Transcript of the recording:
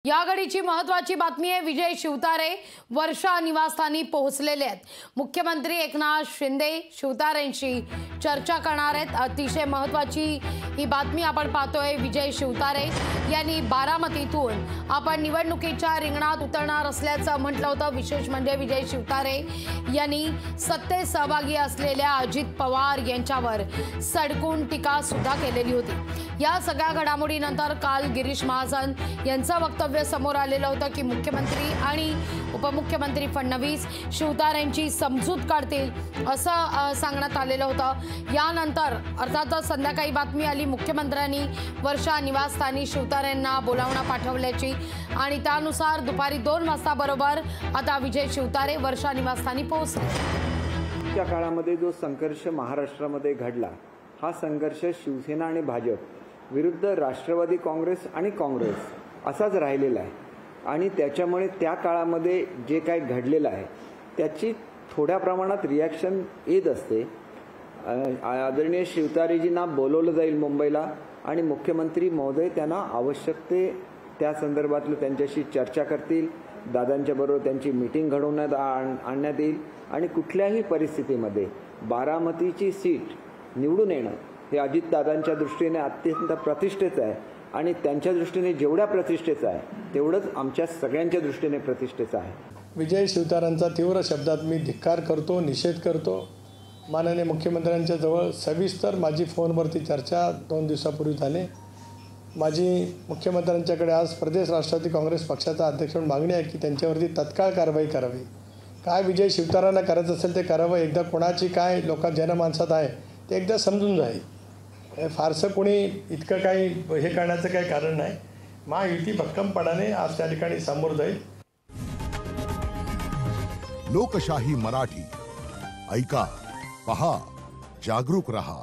या घडीची महत्त्वाची बातमी आहे। विजय शिवतारे वर्षा निवासस्थानी पोहोचलेले आहेत। मुख्यमंत्री एकनाथ शिंदे शिवतारेंशी चर्चा करणार आहेत। अतिशय महत्त्वाची ही बातमी आपण पाहतोय। विजय शिवतारे यांनी बारामतीतून आपण निवडणुकीच्या रिंगणात उतरणार असल्याचं म्हटलं होतं। विशेष म्हणजे विजय शिवतारे यांनी सत्तेत सहभागी असलेल्या अजित पवार यांच्यावर सडकून टीका सुद्धा केलेली होती। या सगळ्या घडामोडीनंतर काल गिरीश महाजन यांचं वक्तव्य समोर आलेलं होतं की मुख्यमंत्री आणि उपमुख्यमंत्री फडणवीस शिवतारेंची समजूत काढतील असं सांगण्यात आलेलं होतं। यानंतर अर्थातच संध्याकाळी बातमी आली मुख्यमंत्र्यांनी वर्षा निवासस्थानी शिवतारेंना बोलावणं पाठवल्याची आणि त्यानुसार दुपारी 2 वाजता बरोबर आता विजय शिवतारे वर्षा निवासस्थानी पोहोचले। त्या काळामध्ये जो संघर्ष महाराष्ट्रामध्ये घडला, हा संघर्ष शिवसेना आणि भाजप विरुद्ध राष्ट्रवादी काँग्रेस आणि काँग्रेस असाच राहिलेला आहे आणि त्याच्यामुळे त्या काळामध्ये जे काही घडलेलं आहे त्याची थोड्या प्रमाणात रिॲक्शन येत असते। आदरणीय शिवतारेजींना बोलवलं जाईल मुंबईला आणि मुख्यमंत्री महोदय त्यांना आवश्यक ते त्या संदर्भातलं त्यांच्याशी चर्चा करतील। दादांच्या बरोबर त्यांची मीटिंग घडवण्यात आणण्यात येईल आणि कुठल्याही परिस्थितीमध्ये बारामतीची सीट निवडून येणं हे अजितदादांच्या दृष्टीने अत्यंत प्रतिष्ठेचं आहे आणि त्यांच्या दृष्टीने जेवढ्या प्रतिष्ठेचं आहे तेवढंच आमच्या सगळ्यांच्या दृष्टीने प्रतिष्ठेचं आहे। विजय शिवतारेंचा तीव्र शब्दात मी धिक्कार करतो, निषेध करतो। माननीय मुख्यमंत्र्यांच्या जवळ सविस्तर माझी फोनवरती चर्चा 2 दिवसापूर्वी झाली। माझी मुख्यमंत्र्यांच्याकडे आज प्रदेश राष्ट्रवादी काँग्रेस पक्षाचा अध्यक्ष म्हणून मागणी आहे की त्यांच्यावरती तत्काळ कारवाई करावी। काय विजय शिवतारेंना करायचं असेल ते करावं। एकदा कोणाची काय जनमानसात आहे ते एकदा समजून जाईल। फारसं कोणी इतकं काही हे करण्याचं काही कारण नाही। महायुती भक्कमपणाने आज त्या ठिकाणी समोर जाईल। लोकशाही मराठी ऐका, पहा, जागरूक रहा।